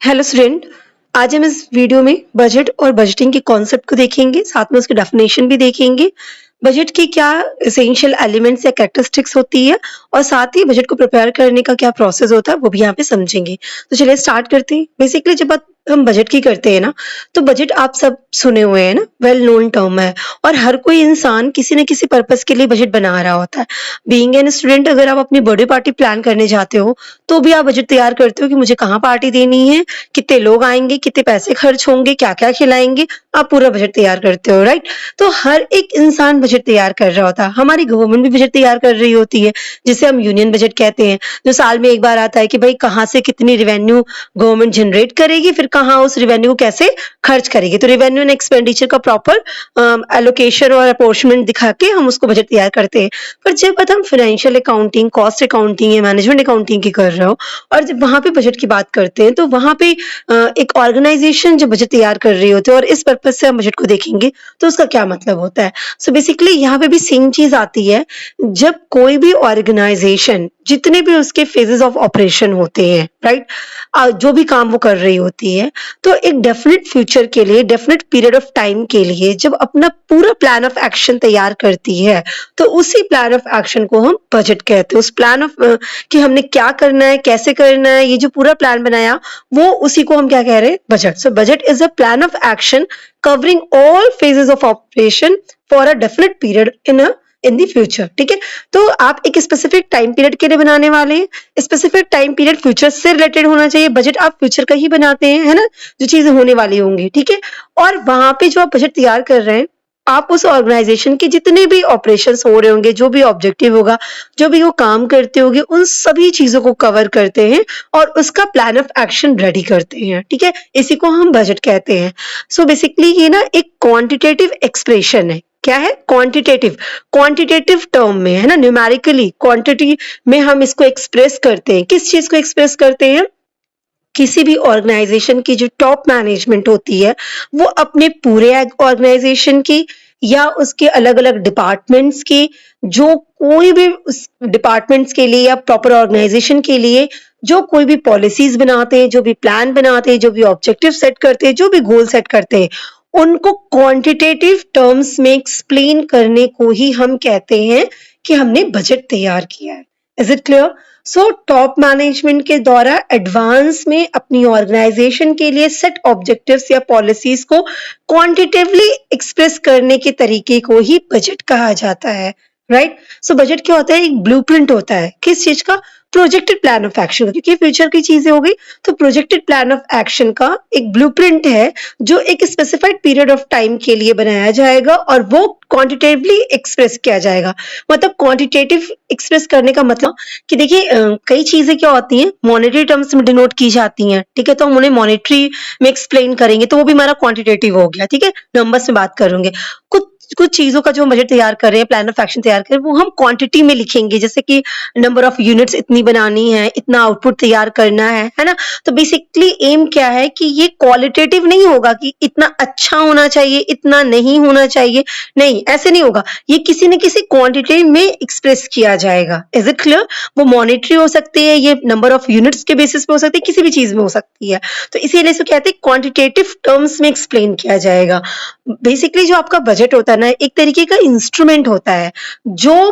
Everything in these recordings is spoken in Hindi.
Hello student. आज हम इस वीडियो में बजट और बजटिंग के कॉन्सेप्ट को देखेंगे, साथ में उसकी डेफिनेशन भी देखेंगे। बजट की क्या एसेंशियल एलिमेंट्स या कैरेक्टरिस्टिक्स होती है और साथ ही बजट को प्रिपेयर करने का क्या प्रोसेस होता है वो भी यहाँ पे समझेंगे। तो चलिए स्टार्ट करते हैं। बेसिकली जब बात हम बजट की करते हैं ना, तो बजट आप सब सुने हुए हैं ना, वेल नोन टर्म है और हर कोई इंसान किसी न किसी पर्पस के लिए बजट बना रहा होता है। बीइंग एन स्टूडेंट, अगर आप अपनी बर्थडे पार्टी प्लान करने जाते हो तो भी आप बजट तैयार करते हो कि मुझे कहाँ पार्टी देनी है, कितने लोग आएंगे, कितने पैसे खर्च होंगे, क्या क्या खिलाएंगे। आप पूरा बजट तैयार करते हो, राइट। तो हर एक इंसान बजट तैयार कर रहा होता है। हमारी गवर्नमेंट भी बजट तैयार कर रही होती है, जिसे हम यूनियन बजट कहते हैं, जो साल में एक बार आता है कि भाई कहाँ से कितनी रेवेन्यू गवर्नमेंट जनरेट करेगी, फिर कहाँ उस रेवेन्यू को कैसे खर्च करेगी। तो रेवेन्यू एंड एक्सपेंडिचर का प्रॉपर एलोकेशन और अपॉर्चमेंट दिखा के हम उसको बजट तैयार करते हैं। पर जब बात हम फाइनेंशियल अकाउंटिंग, कॉस्ट अकाउंटिंग या मैनेजमेंट अकाउंटिंग की कर रहे हो और जब वहां पे बजट की बात करते हैं, तो वहां पे एक ऑर्गेनाइजेशन जो बजट तैयार कर रही होती है और इस पर्पज से हम बजट को देखेंगे तो उसका क्या मतलब होता है। सो बेसिकली यहाँ पे भी सेम चीज आती है। जब कोई भी ऑर्गेनाइजेशन, जितने भी उसके फेजेस ऑफ ऑपरेशन होते हैं, राइट, जो भी काम वो कर रही होती है, तो एक डेफिनेट फ्यूचर के लिए, डेफिनेट पीरियड ऑफ टाइम के लिए जब अपना पूरा प्लान ऑफ एक्शन तैयार करती है, तो उसी प्लान ऑफ एक्शन को हम बजट कहते हैं। उस प्लान ऑफ कि हमने क्या करना है, कैसे करना है, ये जो पूरा प्लान बनाया, वो उसी को हम क्या कह रहे हैं, budget. So budget is a plan of action covering all phases of operation for a definite period in the future. ठीक है, तो आप एक स्पेसिफिक टाइम पीरियड के लिए बनाने वाले हैं। स्पेसिफिक टाइम पीरियड फ्यूचर से रिलेटेड होना चाहिए। बजट आप फ्यूचर का ही बनाते हैं, है ना, जो चीजें होने वाली होंगी। ठीक है, और वहां पे जो आप बजट तैयार कर रहे हैं, आप उस ऑर्गेनाइजेशन के जितने भी ऑपरेशंस हो रहे होंगे, जो भी ऑब्जेक्टिव होगा, जो भी वो काम करते होंगे, उन सभी चीजों को कवर करते हैं और उसका प्लान ऑफ एक्शन रेडी करते हैं। ठीक है, इसी को हम बजट कहते हैं। सो बेसिकली ये ना एक क्वांटिटेटिव एक्सप्रेशन है। क्या है? क्वांटिटेटिव। क्वांटिटेटिव टर्म में, है ना, न्यूमेरिकली क्वांटिटी में हम इसको एक्सप्रेस करते हैं। किस चीज को एक्सप्रेस करते हैं? किसी भी ऑर्गेनाइजेशन की जो टॉप मैनेजमेंट होती है, वो अपने पूरे ऑर्गेनाइजेशन की या उसके अलग अलग डिपार्टमेंट्स की, जो कोई भी उस डिपार्टमेंट्स के लिए या प्रॉपर ऑर्गेनाइजेशन के लिए जो कोई भी पॉलिसीज बनाते हैं, जो भी प्लान बनाते हैं, जो भी ऑब्जेक्टिव सेट करते हैं, जो भी गोल सेट करते हैं, उनको क्वांटिटेटिव टर्म्स में एक्सप्लेन करने को ही हम कहते हैं कि हमने बजट तैयार किया है। Is it clear? So top management के द्वारा एडवांस में अपनी ऑर्गेनाइजेशन के लिए सेट ऑब्जेक्टिव्स या पॉलिसीज को क्वांटिटेटिवली एक्सप्रेस करने के तरीके को ही बजट कहा जाता है, राइट। सो बजट क्या होता है? एक ब्लूप्रिंट होता है। किस चीज का? Projected plan of action. क्योंकि फ्यूचर की चीजें हो गई, तो प्रोजेक्टेड प्लान ऑफ एक्शन का एक ब्लूप्रिंट है जो एक स्पेसिफाइड पीरियड ऑफ टाइम के लिए बनाया जाएगा और वो क्वांटिटेटिवली एक्सप्रेस किया जाएगा। मतलब क्वांटिटेटिव एक्सप्रेस करने का मतलब कि देखिए, कई चीजें क्या होती हैं, मॉनेटरी टर्म्स में डिनोट की जाती हैं। ठीक है, तो हम उन्हें मॉनेटरी में एक्सप्लेन करेंगे, तो वो भी हमारा क्वांटिटेटिव हो गया। ठीक है, नंबर्स में बात करेंगे। कुछ कुछ चीजों का जो हम बजट तैयार कर रहे हैं, प्लान ऑफ एक्शन तैयार कर रहे हैं, वो हम क्वांटिटी में लिखेंगे। जैसे कि नंबर ऑफ यूनिट्स इतनी बनानी है, इतना आउटपुट तैयार करना है ना। तो बेसिकली एम क्या है कि ये क्वालिटेटिव नहीं होगा कि इतना अच्छा होना चाहिए, इतना नहीं होना चाहिए। नहीं, ऐसे नहीं होगा। ये किसी न किसी क्वांटिटी में एक्सप्रेस किया जाएगा। Is it clear? वो मॉनेटरी हो सकती है, ये नंबर ऑफ यूनिट्स के बेसिस पे हो सकती है, किसी भी चीज में हो सकती है। तो इसीलिए इसको कहते हैं क्वांटिटेटिव टर्म्स में एक्सप्लेन किया जाएगा। बेसिकली जो आपका बजट होता है ना, एक तरीके का इंस्ट्रूमेंट होता है जो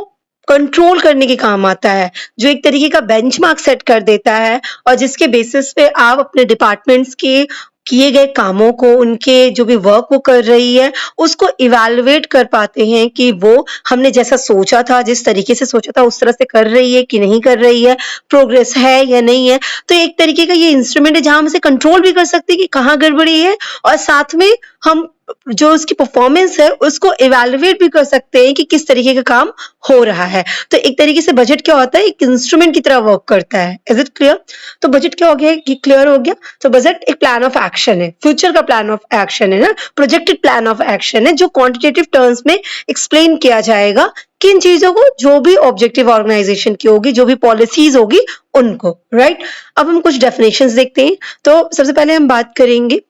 कंट्रोल करने के काम आता है, जो एक तरीके का बेंचमार्क सेट कर देता है और जिसके बेसिस पे आप अपने डिपार्टमेंट्स के किए गए कामों को, उनके जो भी वर्क वो कर रही है, उसको इवैल्यूएट कर पाते हैं कि वो हमने जैसा सोचा था, जिस तरीके से सोचा था, उस तरह से कर रही है कि नहीं कर रही है, प्रोग्रेस है या नहीं है। तो एक तरीके का ये इंस्ट्रूमेंट है जहां हम इसे कंट्रोल भी कर सकते हैं कि कहाँ गड़बड़ी है, और साथ में हम जो उसकी परफॉर्मेंस है उसको इवैल्यूएट भी कर सकते हैं कि किस तरीके का काम हो रहा है। तो एक तरीके से बजट क्या होता है? एक इंस्ट्रूमेंट की तरह वर्क करता है। Is it clear? तो बजट क्या हो गया? ये क्लियर हो गया। तो बजट एक प्लान ऑफ एक्शन है, फ्यूचर का प्लान ऑफ एक्शन है ना, प्रोजेक्टेड प्लान ऑफ एक्शन है, जो क्वांटिटेटिव टर्म्स में एक्सप्लेन किया जाएगा किन चीजों को, जो भी ऑब्जेक्टिव ऑर्गेनाइजेशन की होगी, जो भी पॉलिसीज होगी उनको, राइट। अब हम कुछ डेफिनेशंस देखते हैं। तो सबसे पहले हम बात करेंगे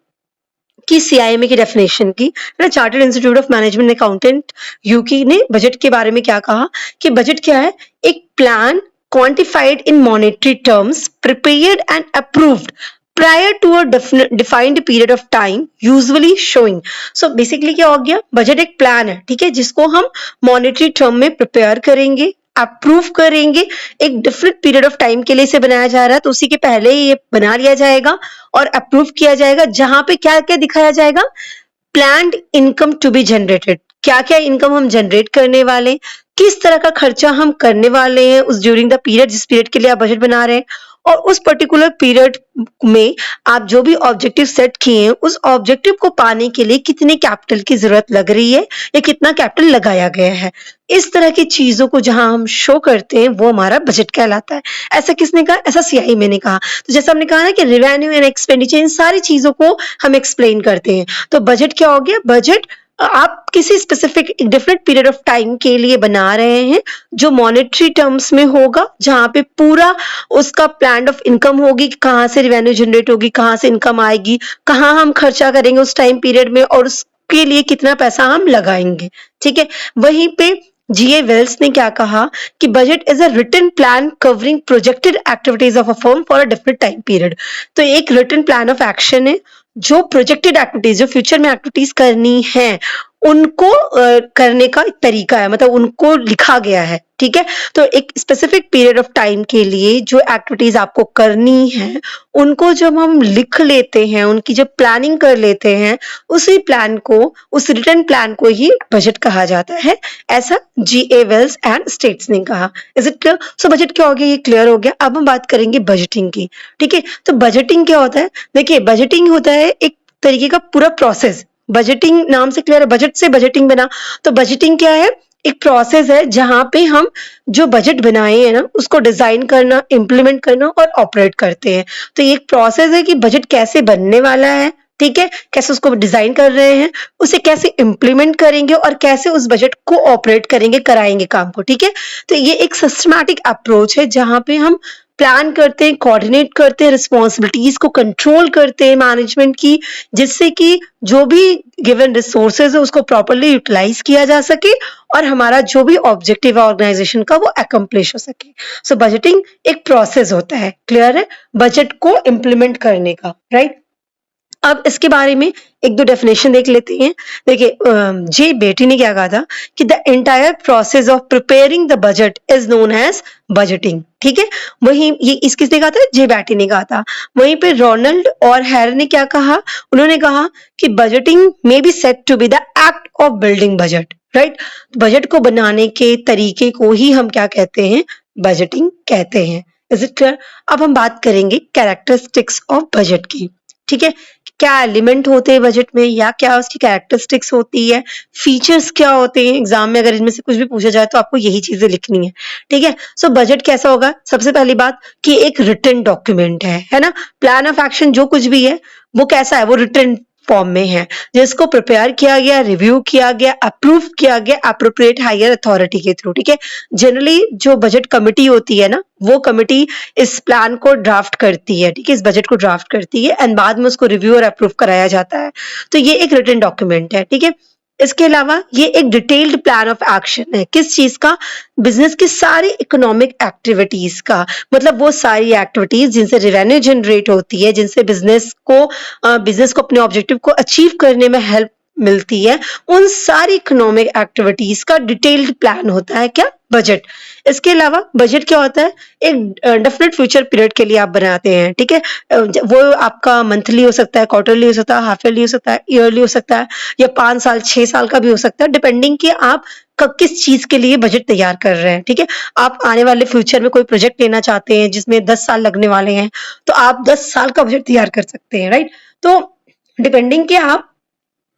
कि सीआईएमए की डेफिनेशन की, है ना। Chartered institute of management accountant UK ने बजट के बारे में क्या कहा कि बजट क्या है? एक plan quantified in monetary terms, prepared and approved prior to a defined period of time usually showing। so basically क्या हो गया, बजट एक प्लान है, ठीक है, जिसको हम मॉनेटरी टर्म में प्रिपेयर करेंगे, अप्रूव करेंगे, एक डिफरेंट पीरियड ऑफ टाइम के लिए इसे बनाया जा रहा है, तो उसी के पहले ही ये बना लिया जाएगा और अप्रूव किया जाएगा, जहां पे क्या क्या दिखाया जाएगा, planned income to be generated, क्या क्या इनकम हम जनरेट करने वाले, किस तरह का खर्चा हम करने वाले हैं उस ड्यूरिंग द पीरियड, जिस पीरियड के लिए आप बजट बना रहे हैं, और उस पर्टिकुलर पीरियड में आप जो भी ऑब्जेक्टिव सेट किए हैं उस ऑब्जेक्टिव को पाने के लिए कितने कैपिटल की जरूरत लग रही है या कितना कैपिटल लगाया गया है। इस तरह की चीजों को जहां हम शो करते हैं वो हमारा बजट कहलाता है। ऐसा किसने कहा? ऐसा सीआई ने कहा। तो जैसा हमने कहा ना कि रेवेन्यू एंड एक्सपेंडिचर, इन सारी चीजों को हम एक्सप्लेन करते हैं। तो बजट क्या हो गया? बजट आप किसी specific different period of time के लिए बना रहे हैं जो मॉनेटरी टर्म्स में होगा, जहां पे पूरा उसका प्लान ऑफ इनकम होगी, कहां से रेवेन्यू जनरेट होगी, कहां से इनकम आएगी, कहां हम खर्चा करेंगे उस टाइम पीरियड में और उसके लिए कितना पैसा हम लगाएंगे। ठीक है, वहीं पे जीए वेल्स ने क्या कहा कि budget is a written plan covering projected activities of a firm for a different time period. तो एक रिटन प्लान ऑफ एक्शन है जो प्रोजेक्टेड एक्टिविटीज, जो फ्यूचर में एक्टिविटीज करनी है उनको करने का एक तरीका है, मतलब उनको लिखा गया है। ठीक है, तो एक स्पेसिफिक पीरियड ऑफ टाइम के लिए जो एक्टिविटीज आपको करनी है उनको जब हम लिख लेते हैं, उनकी जब प्लानिंग कर लेते हैं, उसी प्लान को, उस रिटन प्लान को ही बजट कहा जाता है, ऐसा जीए वेल्स एंड स्टेट्स ने कहा। Is it clear? So budget क्या हो गया, ये क्लियर हो गया। अब हम बात करेंगे बजटिंग की। ठीक है, तो बजटिंग क्या होता है? देखिए, बजटिंग होता है एक तरीके का पूरा प्रोसेस। बजटिंग नाम से क्लियर है, बजट से बजटिंग बना। तो बजटिंग क्या है? एक प्रोसेस है जहां पे हम जो बजट बनाए हैं ना उसको डिजाइन करना, इम्प्लीमेंट करना और ऑपरेट करते हैं। तो ये एक प्रोसेस है कि बजट कैसे बनने वाला है, ठीक है, कैसे उसको डिजाइन कर रहे हैं, उसे कैसे इम्प्लीमेंट करेंगे और कैसे उस बजट को ऑपरेट करेंगे, कराएंगे काम को। ठीक है, तो ये एक सिस्टमैटिक अप्रोच है जहां पे हम प्लान करते हैं, कोऑर्डिनेट करते हैं, रिस्पॉन्सिबिलिटीज को कंट्रोल करते हैं मैनेजमेंट की, जिससे कि जो भी गिवन रिसोर्सेज है उसको प्रॉपरली यूटिलाइज किया जा सके और हमारा जो भी ऑब्जेक्टिव है ऑर्गेनाइजेशन का वो अकम्प्लिश हो सके। सो बजटिंग एक प्रोसेस होता है, क्लियर है, बजट को इम्प्लीमेंट करने का, राइट। अब इसके बारे में एक दो डेफिनेशन देख लेते हैं। देखिए, जे बेटी ने क्या कहा था कि the entire process of preparing the budget is known as budgeting. ठीक है, वहीं ये इस किसने कहा था? जे बेटी ने कहा था। वहीं पे रोनाल्ड और हैर ने क्या कहा? उन्होंने कहा कि budgeting may be said to be the act of building budget, right. Budget को बनाने के तरीके को ही हम क्या कहते हैं? बजटिंग कहते हैं। Is it clear? अब हम बात करेंगे कैरेक्टरिस्टिक्स ऑफ बजट की। ठीक है, क्या एलिमेंट होते हैं बजट में या क्या उसकी कैरेक्टरिस्टिक्स होती है, फीचर्स क्या होते हैं, एग्जाम में अगर इनमें से कुछ भी पूछा जाए तो आपको यही चीजें लिखनी है। ठीक है, सो बजट कैसा होगा? सबसे पहली बात कि एक रिटन डॉक्यूमेंट है ना। प्लान ऑफ एक्शन जो कुछ भी है वो कैसा है? वो रिटन फॉर्म में है, जिसको प्रिपेयर किया गया, रिव्यू किया गया, अप्रूव किया गया अप्रोप्रिएट हायर अथॉरिटी के थ्रू। ठीक है, जनरली जो बजट कमिटी होती है ना वो कमिटी इस प्लान को ड्राफ्ट करती है, ठीक है, इस बजट को ड्राफ्ट करती है एंड बाद में उसको रिव्यू और अप्रूव कराया जाता है। तो ये एक रिटन डॉक्यूमेंट है। ठीक है, इसके अलावा ये एक डिटेल्ड प्लान ऑफ एक्शन है। किस चीज का? बिजनेस की सारी इकोनॉमिक एक्टिविटीज का, मतलब वो सारी एक्टिविटीज जिनसे रेवेन्यू जनरेट होती है, जिनसे बिजनेस को अपने ऑब्जेक्टिव को अचीव करने में हेल्प मिलती है, उन सारी इकोनॉमिक एक्टिविटीज का डिटेल्ड प्लान होता है क्या? बजट। इसके अलावा बजट क्या होता है? एक डेफिनेट फ्यूचर पीरियड के लिए आप बनाते हैं। ठीक है, वो आपका मंथली हो सकता है, क्वार्टरली हो सकता है, हाफ ईयरली हो सकता है, ईयरली हो सकता है, या 5 साल 6 साल का भी हो सकता है, डिपेंडिंग कि आप किस चीज के लिए बजट तैयार कर रहे हैं। ठीक है, आप आने वाले फ्यूचर में कोई प्रोजेक्ट लेना चाहते हैं जिसमें 10 साल लगने वाले हैं तो आप 10 साल का बजट तैयार कर सकते हैं, राइट। तो डिपेंडिंग कि आप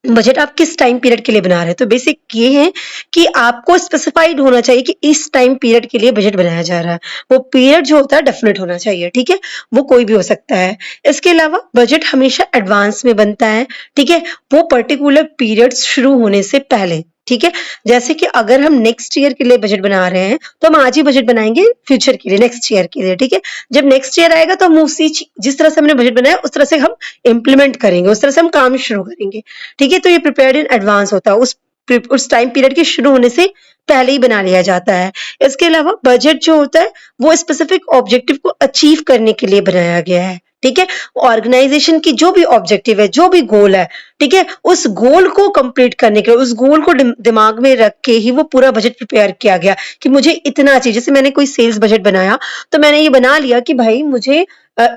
बजट आप किस टाइम पीरियड के लिए बना रहे हैं। तो बेसिक ये है कि आपको स्पेसिफाइड होना चाहिए कि इस टाइम पीरियड के लिए बजट बनाया जा रहा है। वो पीरियड जो होता है डेफिनेट होना चाहिए। ठीक है, वो कोई भी हो सकता है। इसके अलावा बजट हमेशा एडवांस में बनता है। ठीक है, वो पर्टिकुलर पीरियड शुरू होने से पहले। ठीक है, जैसे कि अगर हम नेक्स्ट ईयर के लिए बजट बना रहे हैं तो हम आज ही बजट बनाएंगे फ्यूचर के लिए, नेक्स्ट ईयर के लिए। ठीक है, जब नेक्स्ट ईयर आएगा तो हम उसी जिस तरह से हमने बजट बनाया उस तरह से हम इम्प्लीमेंट करेंगे, उस तरह से हम काम शुरू करेंगे। ठीक है, तो ये प्रिपेयर्ड इन एडवांस होता है, उस टाइम पीरियड के शुरू होने से पहले ही बना लिया जाता है। इसके अलावा बजट जो होता है वो स्पेसिफिक ऑब्जेक्टिव को अचीव करने के लिए बनाया गया है। ठीक है। ऑर्गेनाइजेशन की जो भी ऑब्जेक्टिव है, जो भी गोल है, ठीक है, उस गोल को कंप्लीट करने के लिए, उस गोल को दिमाग में रख के ही वो पूरा बजट प्रिपेयर किया गया कि मुझे इतना चाहिए। जैसे मैंने कोई सेल्स बजट बनाया, तो मैंने ये बना लिया कि भाई मुझे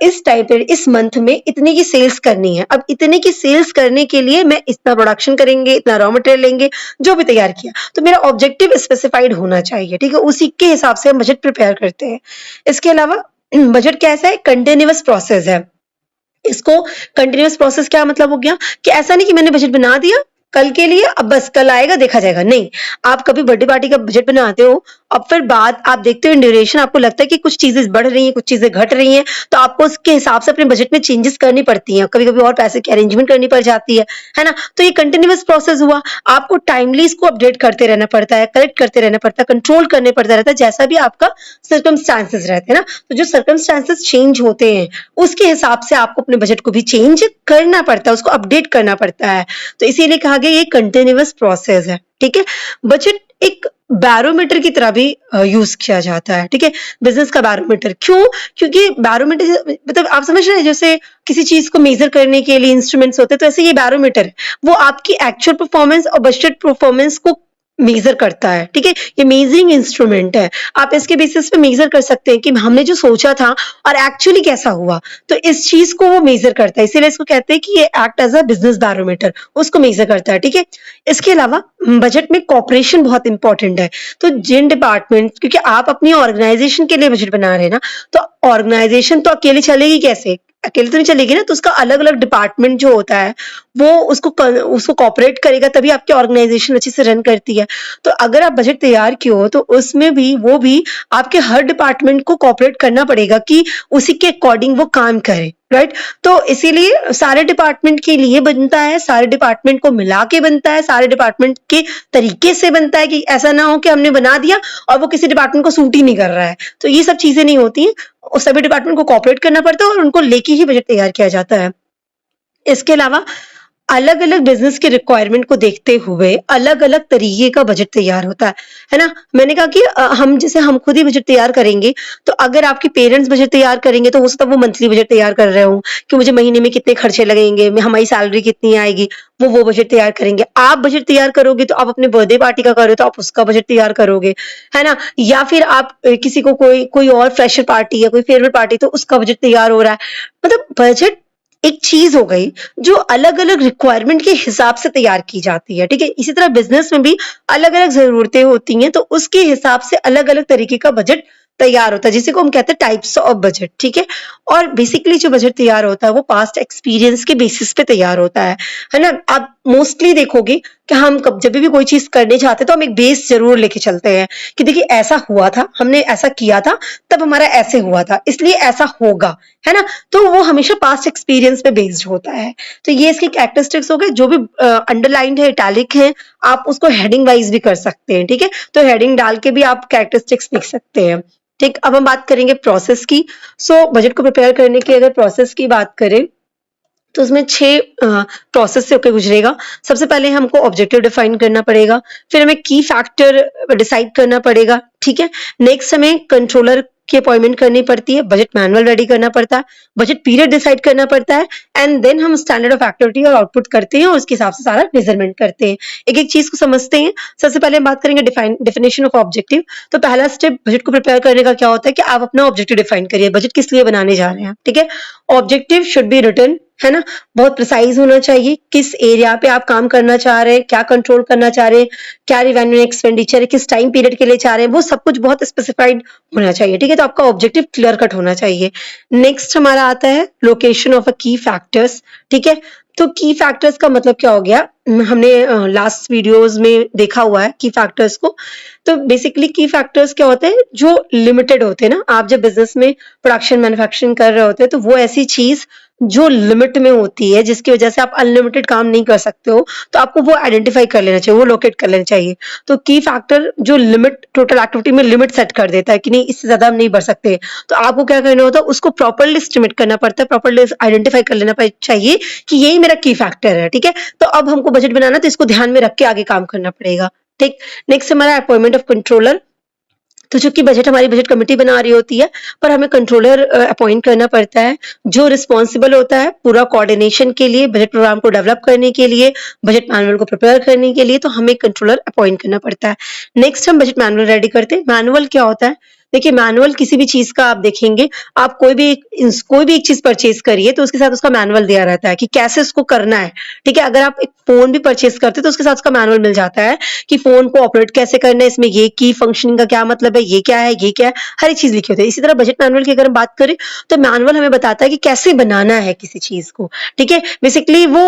इस टाइम पे इस मंथ में इतने की सेल्स करनी है। अब इतने की सेल्स करने के लिए मैं इतना प्रोडक्शन करेंगे, इतना रॉ मटेरियल लेंगे, जो भी तैयार किया, तो मेरा ऑब्जेक्टिव स्पेसिफाइड होना चाहिए, ठीक है। उसी के हिसाब से हम बजट प्रिपेयर करते हैं। इसके अलावा बजट कैसा है, कंटिन्यूअस प्रोसेस है। इसको कंटिन्यूअस प्रोसेस क्या मतलब हो गया कि ऐसा नहीं कि मैंने बजट बना दिया कल के लिए, अब बस कल आएगा देखा जाएगा, नहीं। आप कभी बर्थडे पार्टी का बजट बनाते हो, अब फिर बाद आप देखते हो ड्यूरेशन, आपको लगता है कि कुछ चीजें बढ़ रही हैं, कुछ चीजें घट रही हैं, तो आपको उसके हिसाब से अपने बजट में चेंजेस करनी पड़ती हैं, कभी कभी और पैसे की अरेंजमेंट करनी पड़ जाती है ना। तो ये कंटिन्यूअस प्रोसेस हुआ, आपको टाइमली इसको अपडेट करते रहना पड़ता है, करेक्ट करते रहना पड़ता है, कंट्रोल करने पड़ता रहता है, जैसा भी आपका सर्कमस्टांसेस रहते हैं ना। तो जो सर्कमस्टांसेस चेंज होते हैं, उसके हिसाब से आपको अपने बजट को भी चेंज करना पड़ता है, उसको अपडेट करना पड़ता है। तो इसीलिए कहा गया ये कंटिन्यूअस प्रोसेस है, ठीक है। बजट एक बैरोमीटर की तरह भी यूज किया जाता है, ठीक है। बिजनेस का बैरोमीटर क्यों, क्योंकि बैरोमीटर मतलब आप समझ रहे हैं, जैसे किसी चीज को मेजर करने के लिए इंस्ट्रूमेंट्स होते हैं, तो ऐसे ये बैरोमीटर है, वो आपकी एक्चुअल परफॉर्मेंस और बजट परफॉर्मेंस को मेजर करता है, ठीक है। ये मेजरिंग इंस्ट्रूमेंट है, आप इसके बेसिस पे मेजर कर सकते हैं कि हमने जो सोचा था और एक्चुअली कैसा हुआ, तो इस चीज को वो मेजर करता है, इसीलिए इसको कहते हैं कि ये act as a business barometer, उसको मेजर करता है, ठीक है। इसके अलावा बजट में कॉपरेशन बहुत इंपॉर्टेंट है। तो जिन डिपार्टमेंट, क्योंकि आप अपनी ऑर्गेनाइजेशन के लिए बजट बना रहे हैं ना, तो ऑर्गेनाइजेशन तो अकेले चलेगी कैसे, अकेले तो नहीं चलेगी ना, तो उसका अलग अलग डिपार्टमेंट जो होता है वो उसको कॉपरेट करेगा, तभी आपकी ऑर्गेनाइजेशन अच्छे से रन करती है। तो अगर आप बजट तैयार किए हो, तो उसमें भी वो भी आपके हर डिपार्टमेंट को कॉपरेट करना पड़ेगा कि उसी के अकॉर्डिंग वो काम करे, राइट। तो इसीलिए सारे डिपार्टमेंट के लिए बनता है, सारे डिपार्टमेंट को मिला के बनता है, सारे डिपार्टमेंट के तरीके से बनता है, कि ऐसा ना हो कि हमने बना दिया और वो किसी डिपार्टमेंट को सूट ही नहीं कर रहा है। तो ये सब चीजें नहीं होती हैं, सभी डिपार्टमेंट को कॉपरेट करना पड़ता है और उनको लेके ही बजट तैयार किया जाता है। इसके अलावा अलग अलग बिजनेस के रिक्वायरमेंट को देखते हुए अलग अलग तरीके का बजट तैयार होता है ना। मैंने कहा कि हम खुद ही बजट तैयार करेंगे, तो अगर आपके पेरेंट्स बजट तैयार करेंगे, तो हो सकता है वो मंथली बजट तैयार कर रहे हो कि मुझे महीने में कितने खर्चे लगेंगे, हमारी सैलरी कितनी आएगी, वो बजट तैयार करेंगे। आप बजट तैयार करोगे तो आप अपने बर्थडे पार्टी का करो तो आप उसका बजट तैयार करोगे, है ना। या फिर आप किसी को कोई और फ्रेशर पार्टी या कोई फेयरवेल पार्टी, तो उसका बजट तैयार हो रहा है। मतलब बजट एक चीज हो गई जो अलग अलग रिक्वायरमेंट के हिसाब से तैयार की जाती है, ठीक है। इसी तरह बिजनेस में भी अलग अलग जरूरतें होती हैं, तो उसके हिसाब से अलग अलग तरीके का बजट तैयार होता है, जिसे को हम कहते हैं टाइप्स ऑफ बजट, ठीक है। और बेसिकली जो बजट तैयार होता है वो पास्ट एक्सपीरियंस के बेसिस पे तैयार होता है ना। आप मोस्टली देखोगे कि हम जब भी कोई चीज करने चाहते हैं, तो हम एक बेस जरूर लेके चलते हैं कि देखिए ऐसा हुआ था, हमने ऐसा किया था, तब हमारा ऐसे हुआ था, इसलिए ऐसा होगा, है ना। तो वो हमेशा पास्ट एक्सपीरियंस पे बेस्ड होता है। तो ये इसकी कैरेक्टरिस्टिक्स हो गए, जो भी अंडरलाइंड है, इटैलिक है, आप उसको हेडिंग वाइज भी कर सकते हैं, ठीक है। तो हेडिंग डाल के भी आप कैरेक्टरिस्टिक्स लिख सकते हैं, ठीक। अब हम बात करेंगे प्रोसेस की। बजट को प्रिपेयर करने की अगर प्रोसेस की बात करें, तो उसमें 6 प्रोसेस से होकर गुजरेगा। सबसे पहले हमको ऑब्जेक्टिव डिफाइन करना पड़ेगा, फिर हमें की फैक्टर डिसाइड करना पड़ेगा, ठीक है। नेक्स्ट हमें कंट्रोलर की अपॉइंटमेंट करनी पड़ती है, बजट मैनुअल रेडी करना पड़ता है, बजट पीरियड डिसाइड करना पड़ता है, एंड देन हम स्टैंडर्ड ऑफ एक्टिविटी और आउटपुट करते हैं और उसके हिसाब से सारा मेजरमेंट करते हैं। एक एक चीज को समझते हैं। सबसे पहले हम बात करेंगे डेफिनेशन ऑफ ऑब्जेक्टिव। तो पहला स्टेप बजट को प्रिपेयर करने का क्या होता है कि आप अपना ऑब्जेक्टिव डिफाइन करिए, बजट किस लिए बनाने जा रहे हैं, ठीक है। ऑब्जेक्टिव शुड बी रिटन, है ना, बहुत प्रिसाइज होना चाहिए, किस एरिया पे आप काम करना चाह रहे हैं, क्या कंट्रोल करना चाह रहे हैं, क्या रिवेन्यू एक्सपेंडिचर है, किस टाइम पीरियड के लिए चाह रहे हैं, वो सब कुछ बहुत स्पेसिफाइड होना चाहिए, ठीक है। तो आपका ऑब्जेक्टिव क्लियर कट होना चाहिए। नेक्स्ट हमारा आता है लोकेशन ऑफ अ की फैक्टर्स, ठीक है। तो की फैक्टर्स का मतलब क्या हो गया, हमने लास्ट वीडियोस में देखा हुआ है की फैक्टर्स को। तो बेसिकली की फैक्टर्स क्या होते हैं, जो लिमिटेड होते हैं ना। आप जब बिजनेस में प्रोडक्शन मैन्युफैक्चरिंग कर रहे होते हैं, तो वो ऐसी चीज जो लिमिट में होती है, जिसकी वजह से आप अनलिमिटेड काम नहीं कर सकते हो, तो आपको वो आइडेंटिफाई कर लेना चाहिए, वो लोकेट कर लेना चाहिए। तो की फैक्टर जो लिमिट, टोटल एक्टिविटी में लिमिट सेट कर देता है कि नहीं इससे ज्यादा हम नहीं बढ़ सकते, तो आपको क्या करना होता है, उसको प्रॉपरली एस्टिमेट करना पड़ता है, प्रॉपरली आइडेंटिफाई कर लेना चाहिए कि यही मेरा की फैक्टर है, ठीक है। तो अब हमको बजट बनाना, तो इसको ध्यान में रख के आगे काम करना पड़ेगा, ठीक। नेक्स्ट हमारा अपॉइंटमेंट ऑफ कंट्रोलर। तो चूंकि बजट हमारी बजट कमेटी बना रही होती है, पर हमें कंट्रोलर अपॉइंट करना पड़ता है, जो रिस्पॉन्सिबल होता है पूरा कोऑर्डिनेशन के लिए, बजट प्रोग्राम को डेवलप करने के लिए, बजट मैनुअल को प्रिपेयर करने के लिए, तो हमें कंट्रोलर अपॉइंट करना पड़ता है। नेक्स्ट हम बजट मैनुअल रेडी करते हैं। मैनुअल क्या होता है? देखिए, मैनुअल किसी भी चीज का आप देखेंगे, आप कोई भी एक चीज परचेज करिए तो उसके साथ उसका मैनुअल दिया रहता है कि कैसे उसको करना है। ठीक है, अगर आप एक फोन भी परचेज करते हैं तो उसके साथ उसका मैनुअल मिल जाता है कि फोन को ऑपरेट कैसे करना है, इसमें ये की फंक्शनिंग का क्या मतलब है, ये क्या है, ये क्या है, हर एक चीज लिखी होती है। इसी तरह बजट मैनुअल की अगर हम बात करें तो मैनुअल हमें बताता है कि कैसे बनाना है किसी चीज को। ठीक है, बेसिकली वो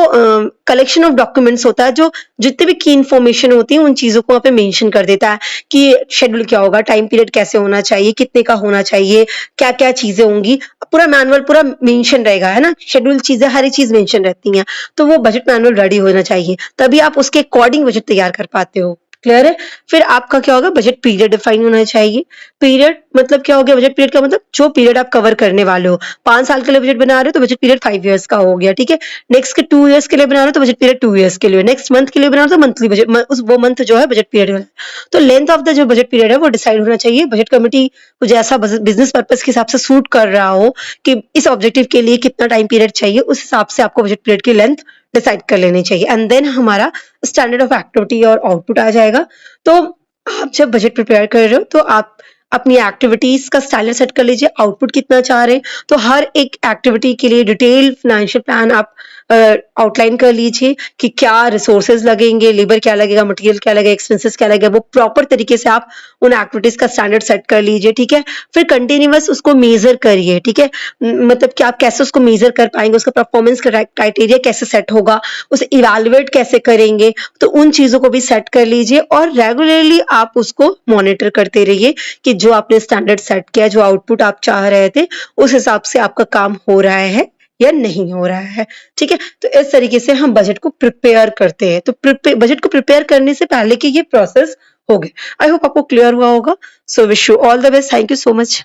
कलेक्शन ऑफ डॉक्यूमेंट्स होता है जो जितने भी की इंफॉर्मेशन होती है उन चीजों को वहां पे मेंशन कर देता है कि शेड्यूल क्या होगा, टाइम पीरियड कैसे होना चाहिए, कितने का होना चाहिए, क्या क्या चीजें होंगी, पूरा मैनुअल पूरा मेंशन रहेगा, है ना। शेड्यूल चीजें हर एक चीज मेंशन रहती हैं, तो वो बजट मैनुअल रेडी होना चाहिए, तभी आप उसके अकॉर्डिंग बजट तैयार कर पाते हो। क्लियर है? फिर आपका क्या होगा, बजट पीरियड डिफाइन होना चाहिए। पीरियड मतलब क्या हो गया, बजट पीरियड का मतलब जो पीरियड आप कवर करने वाले हो। 5 साल के लिए बजट बना रहे हो तो बजट पीरियड 5 इयर्स का हो गया। ठीक है, नेक्स्ट के 2 इयर्स के लिए बना रहे हो तो बजट पीरियड 2 इयर्स के लिए, नेक्स्ट मंथ के लिए बना रहे हो तो मंथली बजट, उस वो मंथ जो है बजट पीरियड है। तो लेंथ ऑफ द जो बजट पीरियड है वो डिसाइड होना चाहिए। बजट कमेटी को जैसा बिजनेस पर्पज के हिसाब से सूट कर रहा हो कि इस ऑब्जेक्टिव के लिए कितना टाइम पीरियड चाहिए, उस हिसाब से आपको बजट पीरियड की लेंथ डिसाइड कर लेनी चाहिए। एंड देन हमारा स्टैंडर्ड ऑफ एक्टिविटी और आउटपुट आ जाएगा। तो आप जब बजट प्रिपेयर कर रहे हो तो आप अपनी एक्टिविटीज का स्टैंडर्ड सेट कर लीजिए, आउटपुट कितना चाह रहे हैं, तो हर एक एक्टिविटी के लिए डिटेल फाइनेंशियल प्लान आप आउटलाइन कर लीजिए कि क्या रिसोर्सेज लगेंगे, लेबर क्या लगेगा, मटेरियल क्या लगेगा, एक्सपेंसेस क्या लगेगा, वो प्रॉपर तरीके से आप उन एक्टिविटीज का स्टैंडर्ड सेट कर लीजिए। ठीक है, फिर कंटिन्यूअस उसको मेजर करिए। ठीक है, मतलब कि आप कैसे उसको मेजर कर पाएंगे, उसका परफॉर्मेंस क्राइटेरिया कैसे सेट होगा, उसे इवेलुएट कैसे करेंगे, तो उन चीजों को भी सेट कर लीजिए और रेगुलरली आप उसको मॉनिटर करते रहिए कि जो आपने स्टैंडर्ड सेट किया, जो आउटपुट आप चाह रहे थे, उस हिसाब से आपका काम हो रहा है या नहीं हो रहा है। ठीक है, तो इस तरीके से हम बजट को प्रिपेयर करते हैं। तो बजट को प्रिपेयर करने से पहले की ये प्रोसेस हो गए। आई होप आपको क्लियर हुआ होगा। So wish you all the best. Thank you so much.